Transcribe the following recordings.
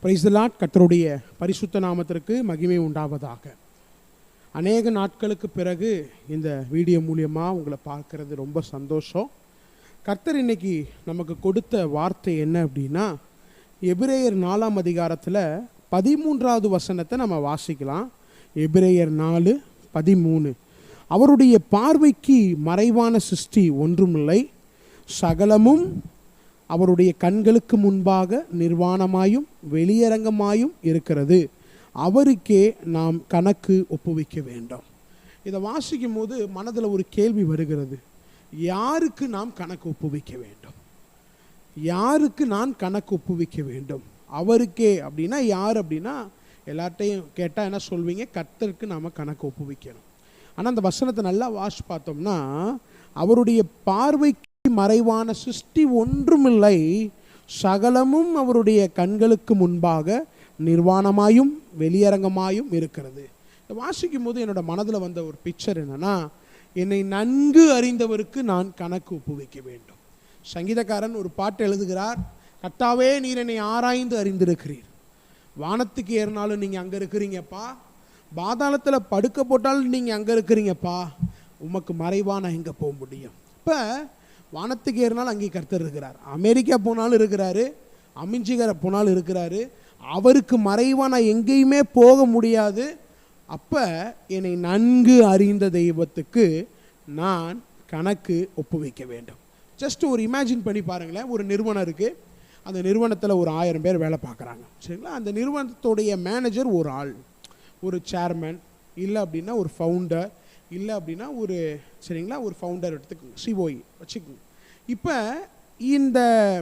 Praise the Lord. கர்த்தருடைய பரிசுத்த நாமத்திற்கு மகிமை உண்டாவதாக. அநேக நாட்களுக்கு பிறகு இந்த வீடியோ மூலியமாக உங்களை பார்க்கறது ரொம்ப சந்தோஷம். கர்த்தர் இன்னைக்கு நமக்கு கொடுத்த வார்த்தை என்ன அப்படின்னா, எபிரேயர் 4ஆம் அதிகாரத்தில் 13வது வசனத்தை நம்ம வாசிக்கலாம். எபிரேயர் 4:13. அவருடைய பார்வைக்கு மறைவான சிருஷ்டி ஒன்றுமில்லை, சகலமும் அவருடைய கண்களுக்கு முன்பாக நிர்வாணமாயும் வெளியரங்கமாயும் இருக்கிறது, அவருக்கே நாம் கணக்கு ஒப்புவிக்க வேண்டும். இதை வாசிக்கும் போது மனதில் ஒரு கேள்வி வருகிறது, யாருக்கு நாம் கணக்கு ஒப்புவிக்க வேண்டும்? யாருக்கு நான் கணக்கு ஒப்புவிக்க வேண்டும்? அவருக்கே அப்படின்னா யார் அப்படின்னா, எல்லார்ட்டையும் கேட்டால் என்ன சொல்வீங்க? கர்த்தருக்கு நாம் கணக்கு ஒப்புவிக்கணும். ஆனால் அந்த வசனத்தை நல்லா வாசி பார்த்தோம்னா, அவருடைய பார்வைக்கு மறைவான சிருஷ்டி ஒன்றுமில்லை, சகலமும் அவருடைய கண்களுக்கு முன்பாக நிர்வாணமாயும் வெளியரங்கமாயும் இருக்கிறது. வாசிக்கும் போது என்னோட மனதில் வந்த ஒரு பிக்சர் என்னன்னா, என்னை நன்கு அறிந்தவருக்கு நான் கணக்கு ஒப்புவிக்க வேண்டும். சங்கீதக்காரன் ஒரு பாட்டு எழுதுகிறார், கர்த்தாவே நீர் என்னை ஆராய்ந்து அறிந்திருக்கிறீர், வானத்துக்கு ஏறினாலும் நீங்கள் அங்கே இருக்கிறீங்கப்பா, பாதாளத்தில் படுக்க போட்டாலும் நீங்கள் அங்கே இருக்கிறீங்கப்பா, உமக்கு மறைவா நான் எங்கே போக முடியும்? இப்போ வானத்துக்கு ஏறினாலும் அங்கே கர்த்தர் இருக்கிறார், அமெரிக்கா போனாலும் இருக்கிறாரு, அமிஞ்சிகரை போனாலும் இருக்கிறாரு, அவருக்கு மறைவா நான் எங்கேயுமே போக முடியாது. அப்போ என்னை நன்கு அறிந்த தெய்வத்துக்கு நான் கணக்கு ஒப்புவிக்க வேண்டும். ஜஸ்ட் ஒரு இமேஜின் பண்ணி பாருங்களேன். ஒரு நிறுவனம் இருக்குது, அந்த நிறுவனத்தில் ஒரு 1000 பேர் வேலை பார்க்குறாங்க, சரிங்களா? அந்த நிறுவனத்துடைய மேனேஜர் ஒரு ஆள், ஒரு சேர்மன், இல்லை அப்படின்னா ஒரு ஃபவுண்டர், இல்லை அப்படின்னா ஒரு சரிங்களா ஒரு ஃபவுண்டர் எடுத்துக்கோங்க, சிஓஇ வச்சுக்கோங்க. இப்போ இந்த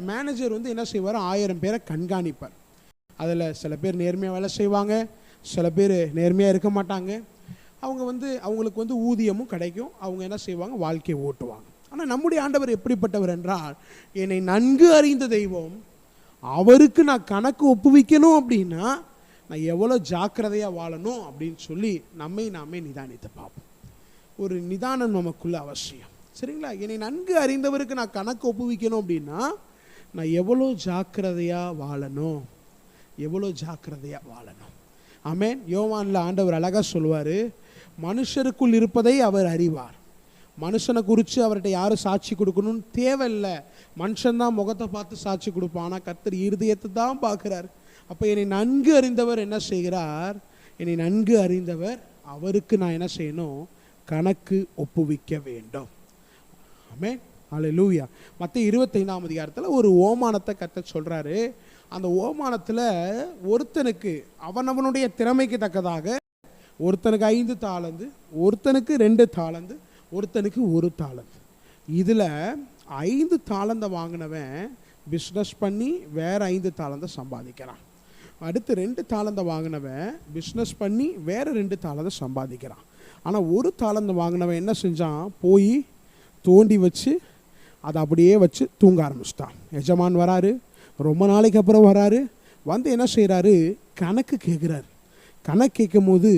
மேனேஜர் வந்து என்ன செய்வார்? 1000 பேரை கண்காணிப்பார். அதில் சில பேர் நேர்மையாக வேலை செய்வாங்க, சில பேர் நேர்மையாக இருக்க மாட்டாங்க. அவங்களுக்கு வந்து ஊதியமும் கிடைக்கும், அவங்க என்ன செய்வாங்க? வாழ்க்கையை ஓட்டுவாங்க. ஆனால் நம்முடைய ஆண்டவர் எப்படிப்பட்டவர் என்றால், என்னை நன்கு அறிந்த தெய்வம், அவருக்கு நான் கணக்கு ஒப்புவிக்கணும் அப்படின்னா நான் எவ்வளோ ஜாக்கிரதையாக வாழணும் அப்படின்னு சொல்லி நாமே நிதானித்து பார்ப்போம். ஒரு நிதானம் நமக்குள்ள அவசியம், சரிங்களா? என்னை நன்கு அறிந்தவருக்கு நான் கணக்கு ஒப்புவிக்கணும் அப்படின்னா நான் எவ்வளோ ஜாக்கிரதையாக வாழணும், எவ்வளோ ஜாக்கிரதையாக வாழணும். ஆமென். யோவானில் ஆண்டவர் அழகாக சொல்வார், மனுஷருக்குள் இருப்பதை அவர் அறிவார். மனுஷனை குறித்து அவர்கிட்ட யாரும் சாட்சி கொடுக்கணும்னு தேவையில்லை, மனுஷன்தான் முகத்தை பார்த்து சாட்சி கொடுப்பான், ஆனால் கர்த்தர் இருதயத்தை தான் பார்க்குறார். அப்போ என்னை நன்கு அறிந்தவர் என்ன செய்கிறார்? என்னை நன்கு அறிந்தவர், அவருக்கு நான் என்ன செய்யணும்? கணக்கு ஒப்புவிக்க வேண்டும். ஆமென். ஹல்லேலூயா. மத்தேயு 25ஆம் அதிகாரத்தில் ஒரு ஓமானத்தை கர்த்தர் சொல்கிறாரு. அந்த ஓமானத்தில் ஒருத்தனுக்கு அவனவனுடைய திறமைக்கு தக்கதாக, ஒருத்தனுக்கு 5 தாலந்து, ஒருத்தனுக்கு 2 தாலந்து, ஒருத்தனுக்கு 1 தாலந்து. இதில் 5 தாலந்தை வாங்கினவன் பிஸ்னஸ் பண்ணி வேற 5 தாலந்தை சம்பாதிக்கிறான். அடுத்து 2 தாலந்தை வாங்கினவன் பிஸ்னஸ் பண்ணி வேற 2 தாலந்தை சம்பாதிக்கிறான். ஆனால் 1 தாலந்தை வாங்கினவன் என்ன செஞ்சான்? போய் தோண்டி வச்சு அதை அப்படியே வச்சு தூங்க ஆரம்பிச்சிட்டான். எஜமான் வராரு, ரொம்ப நாளைக்கு அப்புறம் வராரு, வந்து என்ன செய்கிறாரு? கணக்கு கேட்குறாரு. கணக்கு கேட்கும் போது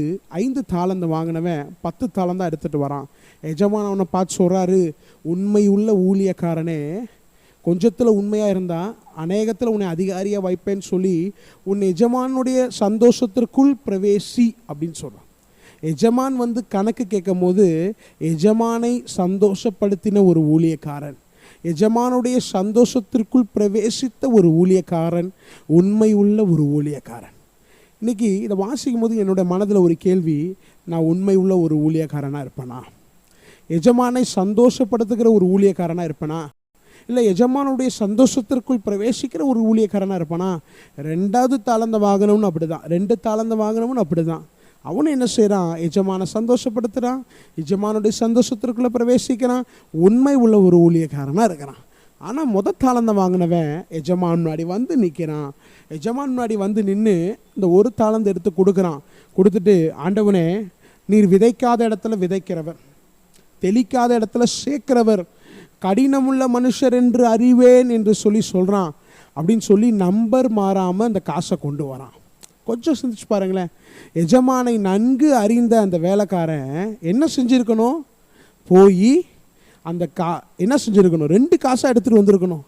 5 தாலந்தை வாங்கினவன் 10 தாலந்தான் எடுத்துகிட்டு வரான். எஜமான் அவனை பார்த்து சொல்கிறாரு, உண்மை உள்ள ஊழியக்காரனே, கொஞ்சத்தில் உண்மையாக இருந்தால் அநேகத்தில் உன்னை அதிகாரியாக வைப்பேன்னு சொல்லி உன் எஜமானுடைய சந்தோஷத்திற்குள் பிரவேசி அப்படின்னு சொல்கிறான். எஜமான் வந்து கணக்கு கேட்கும் போது எஜமானை சந்தோஷப்படுத்தின ஒரு ஊழியக்காரன், எஜமானுடைய சந்தோஷத்திற்குள் பிரவேசித்த ஒரு ஊழியக்காரன், உண்மை உள்ள ஒரு ஊழியக்காரன். இன்றைக்கி இதை வாசிக்கும் போது என்னோடய மனதில் ஒரு கேள்வி, நான் உண்மை உள்ள ஒரு ஊழியக்காரனாக இருப்பேனா? எஜமானை சந்தோஷப்படுத்துகிற ஒரு ஊழியக்காரனாக இருப்பேனா? இல்லை எஜமானுடைய சந்தோஷத்திற்குள் பிரவேசிக்கிற ஒரு ஊழியக்காரனாக இருப்பானா? 2வது தாளந்த வாங்கினவனு அப்படி தான், 2 தாளந்த வாங்கினவனு அப்படி தான். அவனும் என்ன செய்கிறான்? எஜமானை சந்தோஷப்படுத்துகிறான், எஜமானுடைய சந்தோஷத்திற்குள்ளே பிரவேசிக்கிறான், உண்மை உள்ள ஒரு ஊழியக்காரனாக இருக்கிறான். ஆனால் 1 தாளந்த வாங்கினவன் எஜமான் முன்னாடி வந்து நிற்கிறான். எஜமான் முன்னாடி வந்து நின்று இந்த 1 தாளந்தை எடுத்து கொடுக்குறான். கொடுத்துட்டு, ஆண்டவனே, நீர் விதைக்காத இடத்துல விதைக்கிறவர், தெளிக்காத இடத்துல சேர்க்கிறவர், கடினமுள்ள மனுஷர் என்று அறிவேன் என்று சொல்லி சொல்கிறான். அப்படின்னு சொல்லி நம்பர் மாறாமல் அந்த காசை கொண்டு வரான். கொஞ்சம் சிந்திச்சு பாருங்களேன். எஜமானை நன்கு அறிந்த அந்த வேலைக்காரன் என்ன செஞ்சுருக்கணும்? போய் அந்த என்ன செஞ்சுருக்கணும்? 2 காசாக எடுத்துகிட்டு வந்திருக்கணும்.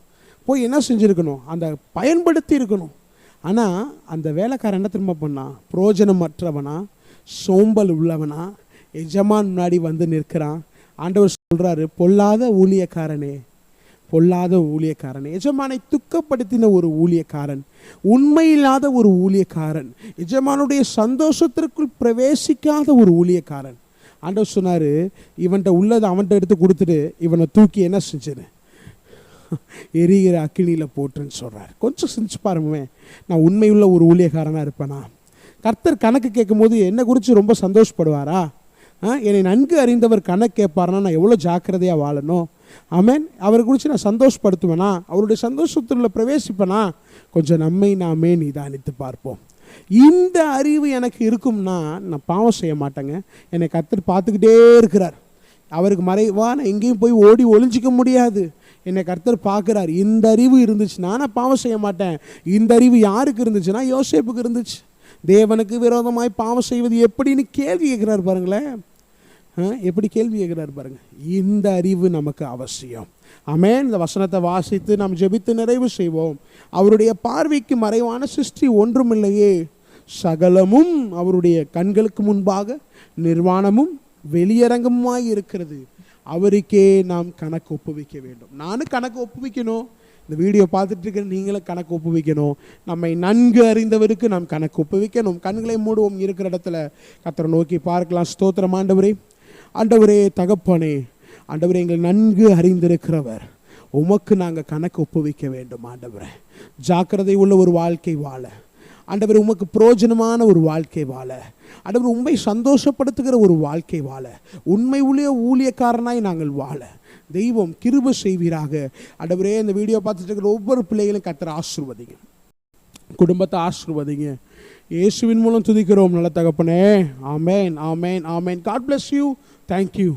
போய் என்ன செஞ்சுருக்கணும்? அந்த பயன்படுத்தி இருக்கணும். ஆனால் அந்த வேலைக்காரன் என்ன திரும்ப பண்ணான்? பிரயோஜனமற்றவனா, சோம்பல் உள்ளவனா, எஜமான் முன்னாடி வந்து நிற்கிறான். ஆண்டவர் சொல்கிறாரு, பொல்லாத ஊழியக்காரனே, பொல்லாத ஊழியக்காரன், எஜமானை துக்கப்படுத்தின ஒரு ஊழியக்காரன், உண்மையில்லாத ஒரு ஊழியக்காரன், எஜமானுடைய சந்தோஷத்திற்குள் பிரவேசிக்காத ஒரு ஊழியக்காரன். ஆண்டவர் சொன்னார், இவன்கிட்ட உள்ளதை அவன்கிட்ட எடுத்து கொடுத்துட்டு இவனை தூக்கி என்ன செஞ்சேன்னு எரிகிற அக்கினியில் போட்டுன்னு சொல்கிறார். கொஞ்சம் செஞ்சு பாருங்க, நான் உண்மையுள்ள ஒரு ஊழியக்காரனாக இருப்பேனா? கர்த்தர் கணக்கு கேட்கும் போது என்னை குறித்து ரொம்ப சந்தோஷப்படுவாரா? என்னை நன்கு அறிந்தவர் கணக்கு கேட்பாருன்னா நான் எவ்வளோ ஜாக்கிரதையாக வாழணும். ஆமென். அவரை குறித்து நான் சந்தோஷப்படுத்துவேனா? அவருடைய சந்தோஷத்தில் பிரவேசிப்பேனா? கொஞ்சம் நம்மை நாமே நிதானித்து பார்ப்போம். இந்த அறிவு எனக்கு இருக்கும்னா நான் பாவம் செய்ய மாட்டேங்க. என்னை கர்த்தர் பார்த்துக்கிட்டே இருக்கிறார். அவருக்கு மறைவா நான் எங்கேயும் போய் ஓடி ஒளிஞ்சிக்க முடியாது. என்னை கர்த்தர் பார்க்குறார். இந்த அறிவு இருந்துச்சுன்னா நான் பாவம் செய்ய மாட்டேன். இந்த அறிவு யாருக்கு இருந்துச்சுன்னா யோசேப்புக்கு இருந்துச்சு. தேவனுக்கு விரோதமாய் பாவம் செய்வது எப்படின்னு கேள்வி கேட்குறாரு பாருங்களேன். எப்படி கேள்வி கேட்குறாரு பாருங்க. இந்த அறிவு நமக்கு அவசியம். ஆமென். இந்த வசனத்தை வாசித்து நாம் ஜெபித்து நிறைவு செய்வோம். அவருடைய பார்வைக்கு மறைவான சிருஷ்டி ஒன்றுமில்லையே, சகலமும் அவருடைய கண்களுக்கு முன்பாக நிர்வாணமும் வெளியரங்கமாய் இருக்கிறது. அவருக்கே நாம் கணக்கு ஒப்புவிக்க வேண்டும். நானும் கணக்கு ஒப்புவிக்கணும். இந்த வீடியோ பார்த்துட்டு இருக்கிற நீங்களும் கணக்கு ஒப்புவிக்கணும். நம்மை நன்கு அறிந்தவருக்கு நாம் கணக்கு ஒப்புவிக்கணும். கண்களை மூடுவோம். இருக்கிற இடத்துல கர்த்தரை நோக்கி பார்க்கலாம். ஸ்தோத்திரம் ஆண்டவரே. ஆண்டவரே, தகப்பனே, ஆண்டவரே, எங்களை நன்கு அறிந்திருக்கிறவர், உமக்கு நாங்கள் கணக்கு ஒப்புவிக்க வேண்டும். ஆண்டவரே, ஜாக்கிரதை உள்ள ஒரு வாழ்க்கை வாழ, ஆண்டவர் உமக்கு பிரயோஜனமான ஒரு வாழ்க்கை வாழ, ஆண்டவர் உண்மை சந்தோஷப்படுத்துகிற ஒரு வாழ்க்கை வாழ, உண்மை ஊழியக்காரனாய் நாங்கள் வாழ தெய்வம் கிருபை செய்வீராக. ஆண்டவரே, இந்த வீடியோ பார்த்துட்டு இருக்கிற ஒவ்வொரு பிள்ளைகளும் கர்த்தரை ஆசீர்வதிங்க, குடும்பத்தை ஆசீர்வதிங்க. இயேசுவின் மூலம் துதிக்கிறோம் நல்ல தகப்பனே. ஆமென், ஆமென், ஆமென். God bless you. Thank you.